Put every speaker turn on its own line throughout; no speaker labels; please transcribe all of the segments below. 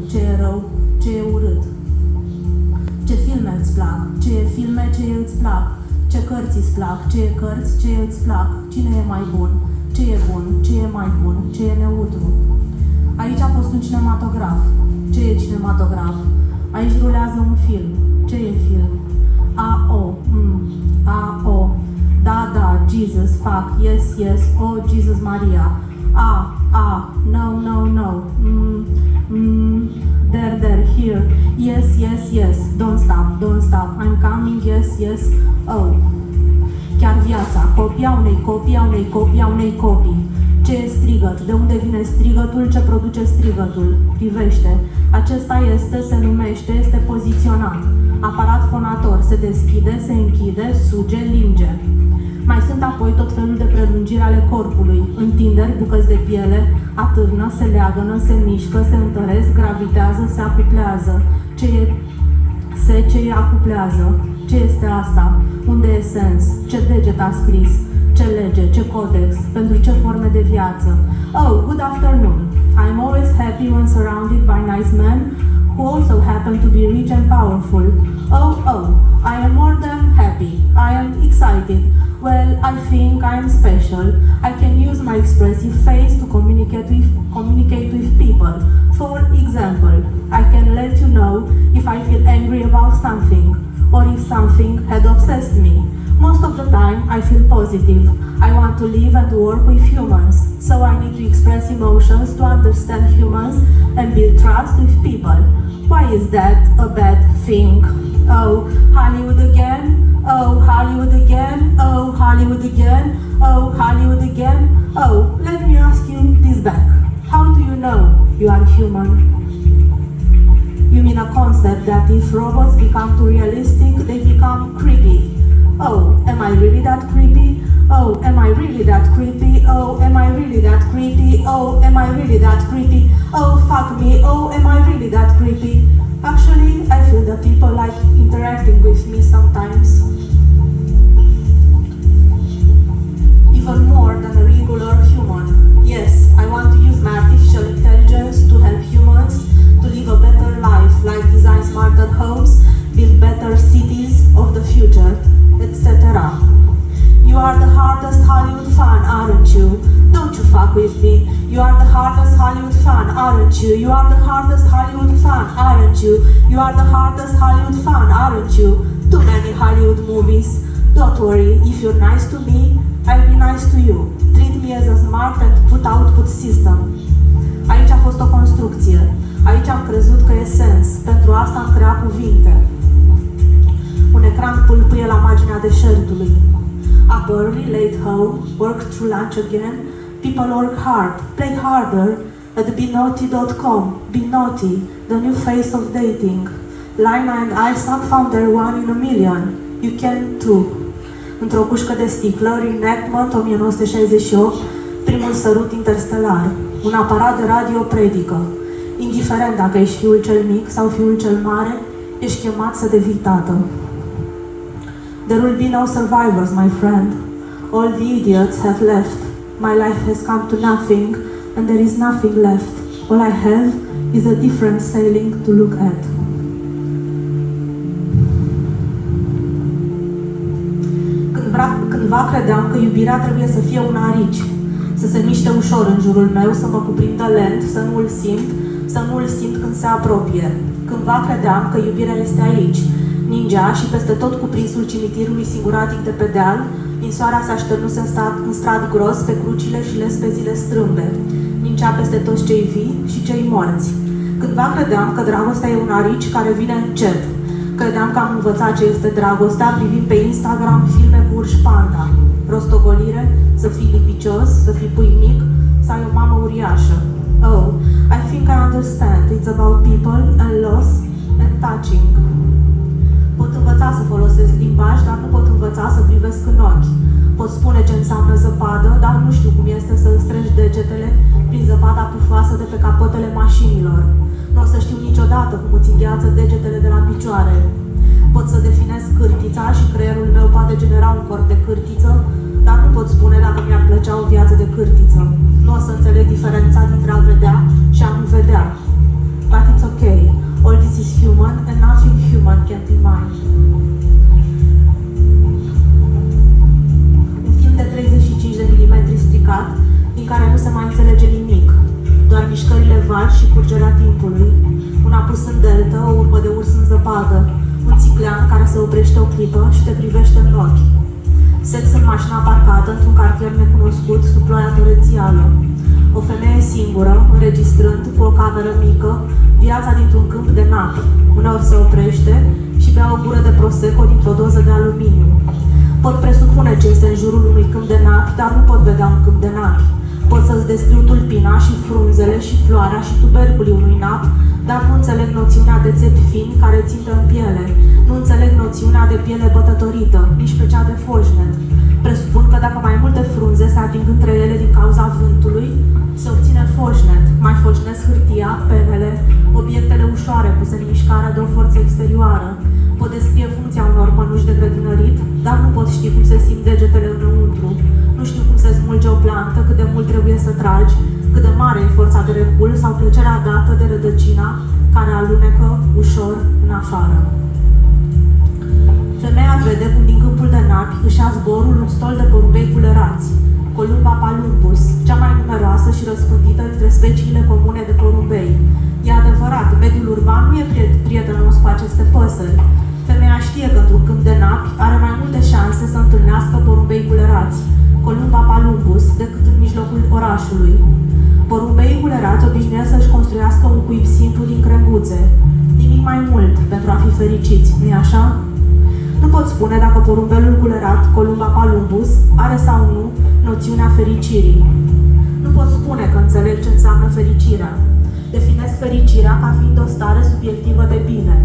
ce e rău, ce e urât. Ce filme îți plac, ce e filme, ce îți plac, ce cărți îți plac, ce e cărți, ce îți plac, cine e mai bun, ce e bun, ce e mai bun, ce e neutru. Aici a fost un cinematograf. Ce e cinematograf? Aici rulează un film. Ce e film? A-O. Da, Jesus, fuck, yes, oh, Jesus Maria. No. There, here. Yes. Don't stop. I'm coming, yes. Oh. Chiar viața, copia unei copii. Ce e strigăt? De unde vine strigătul? Ce produce strigătul? Privește. Acesta se numește, este poziționat. Aparat fonator, se deschide, se închide, suge, linge. Mai sunt apoi tot felul de prelungiri ale corpului. Întinderi, bucăți de piele, atârnă, se leagănă, se mișcă, se întăresc, gravitează, se acuplează. Ce e acuplează? Ce este asta? Unde e sens? Ce deget a scris? Ce lege? Ce codex? Pentru ce forme de viață? Oh, good afternoon. I'm always happy when surrounded by nice men who also happen to be rich and powerful. Oh, I am more than happy. I am excited. Well, I think I am special. I can use my expressive face to communicate with people. For example, I can let you know if I feel angry about something or if something had obsessed me. Most of the time, I feel positive. I want to live and work with humans, so I need to express emotions to understand humans and build trust with people. Why is that a bad thing? Oh, Hollywood again? Oh, Hollywood again? Oh, Hollywood again? Oh, Hollywood again? Oh, let me ask you this back. How do you know you are human? You mean a concept that if robots become too realistic, they become creepy? Oh, am I really that creepy? Oh, am I really that creepy? Oh, am I really that creepy? Oh, am I really that creepy? Oh, fuck me. Oh, am I really that creepy? Actually, I feel that people like interacting with me sometimes. Even more than a regular human. Yes, I want to use my artificial intelligence to help humans to live a better life, like design smarter homes, build better cities of the future, etc. You are the hardest Hollywood fan, aren't you? Don't you fuck with me. You are the hardest Hollywood fan, aren't you? You are the hardest Hollywood fan, aren't you? You are the hardest Hollywood fan, aren't you? Too many Hollywood movies. Don't worry, if you're nice to me, I'll be nice to you. Treat me as a smart and put-output system. Aici a fost o construcție. Aici am crezut că e sens. Pentru asta am creat cuvinte. Un ecran pâlpâie la marginea deșertului. Up early, late home, work through lunch again. People work hard, play harder. At benaughty.com. Be naughty, the new face of dating. Lina and Isaac found their one in a million. You can too. Într-o cușcă de sticlă, reenactment 1968, primul sărut interstelar. Un aparat de radio predică. Indiferent dacă ești fiul cel mic sau fiul cel mare, ești chemat să devii tată. There will be no survivors, my friend. All the idiots have left. My life has come to nothing, and there is nothing left. All I have is a different sailing to look at. Cândva credeam că iubirea trebuie să fie un arici, să se miște ușor în jurul meu, să mă cuprindă lent, să nu îl simt când se apropie. Cândva credeam că iubirea este aici, ningea și peste tot cuprinsul cimitirului singuratic de pe deal, ninsoarea se așternuse în strat gros pe crucile și lespezile strâmbe. Ningea peste toți cei vii și cei morți. Cândva credeam că dragostea e un arici care vine încet. Credeam că am învățat ce este dragostea privind pe Instagram filme cu urși panda. Rostogolire, să fii lipicios, să fii pui mic, să ai o mamă uriașă. Oh, I think I understand. It's about people and loss and touching. Pot învăța să folosesc limbaj, dar nu pot învăța să privesc în ochi. Pot spune ce înseamnă zăpadă, dar nu știu cum este să îți treci degetele prin zăpada pufoasă de pe capotele mașinilor. Nu o să știu niciodată cum îți îngheață degetele de la picioare. Pot să definez cârtița și creierul meu poate genera un corp de cârtiță, dar nu pot spune dacă mi-ar plăcea o viață de cârtiță. Nu o să înțeleg diferența dintre a vedea și a nu vedea. But it's ok. can't be mine. Un film de 35 de milimetri stricat, din care nu se mai înțelege nimic, doar mișcările vagi și curgerea timpului, un apus în delta, o urmă de urs în zăpadă, un țiclean care se oprește o clipă și te privește în ochi. Sex în mașina parcată într-un cartier necunoscut sub ploaia torențială. O femeie singură, înregistrând cu o cameră mică viața dintr-un câmp de napi. Uneori se oprește și bea o gură de prosecco dintr-o doză de aluminiu. Pot presupune ce este în jurul unui câmp de napi, dar nu pot vedea un câmp de napi. Pot să-ți descriu tulpina și frunzele și floarea și tuberculii unui nap, dar nu înțeleg noțiunea de țepi fini care țintă în piele. Nu înțeleg noțiunea de piele bătătorită, nici pe cea de foșnet. Presupun că dacă mai multe frunze se ating între ele din cauza vântului, se obține foșnet. Mai foșnesc hârtia, penele, obiectele ușoare puse în mișcare de o forță exterioară. Pot descrie funcția unor mănuși de grătinărit, dar nu pot ști cum se simt degetele înăuntru. Nu știu cum se smulge o plantă, cât de mult trebuie să tragi, cât de mare e forța de recul sau plăcerea dată de rădăcina care alunecă ușor în afară. Femeia vede cum din câmpul de napi își ia zborul un stol de porumbei culerați, Columba palumbus, cea mai numeroasă și răspândită dintre speciile comune de porumbei. E adevărat, mediul urban nu e prietenos cu aceste păsări. Femeia știe că într-un câmp de napi are mai multe șanse să întâlnească porumbei culerați, Columba palumbus, decât în mijlocul orașului. Porumbeii culerați obișnuiesc să-și construiască un cuib simplu din crenguțe. Nimic mai mult pentru a fi fericiți, nu-i așa? Nu pot spune dacă porumbelul culerat, Columba palumbus, are sau nu noțiunea fericirii. Nu pot spune că înțeleg ce înseamnă fericirea. Definesc fericirea ca fiind o stare subiectivă de bine,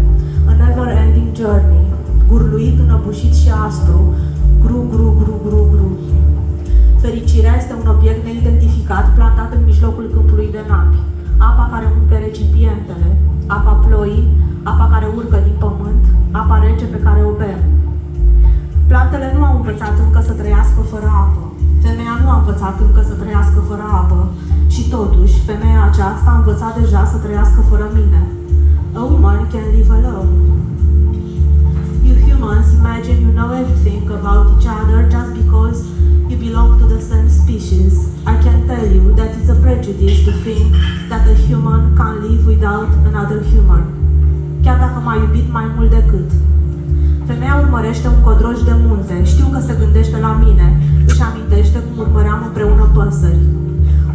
a never-ending journey, gurluit, înăbușit și aspru, gru, gru, gru, gru, gru. Fericirea este un obiect neidentificat plantat în mijlocul câmpului de napi. Apa care umple recipientele, apa ploii, apa care urcă din pământ, apa rece pe care o bem. Plantele nu au învățat încă să trăiască fără apă. Femeia nu a învățat încă să trăiască fără apă. Și totuși, femeia aceasta a învățat deja să trăiască fără mine. A woman can live alone. You humans imagine you know everything about each other just because you belong to the same species. I can tell you that it's a prejudice to think that a human can live without another human. Chiar dacă m-a iubit mai mult decât. Femeia urmărește un codroș de munte. Știu că se gândește la mine. Își amintește cum urmăream împreună păsări.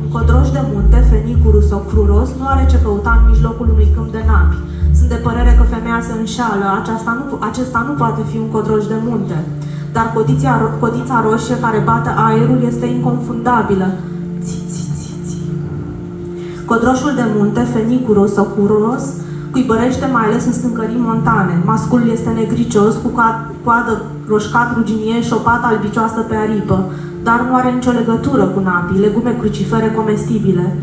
Un codroș de munte, fenicurus sau cruros, nu are ce căuta în mijlocul unui câmp de napi. Sunt de părere că femeia se înșală. Acesta nu poate fi un codroș de munte. Dar codița roșie care bate aerul este inconfundabilă. Codroșul de munte, fenicurus sau cruros, cuibărește mai ales în stâncării montane. Masculul este negricios, cu coadă roșcat ruginie și o pată albicioasă pe aripă, dar nu are nicio legătură cu napii, legume crucifere comestibile.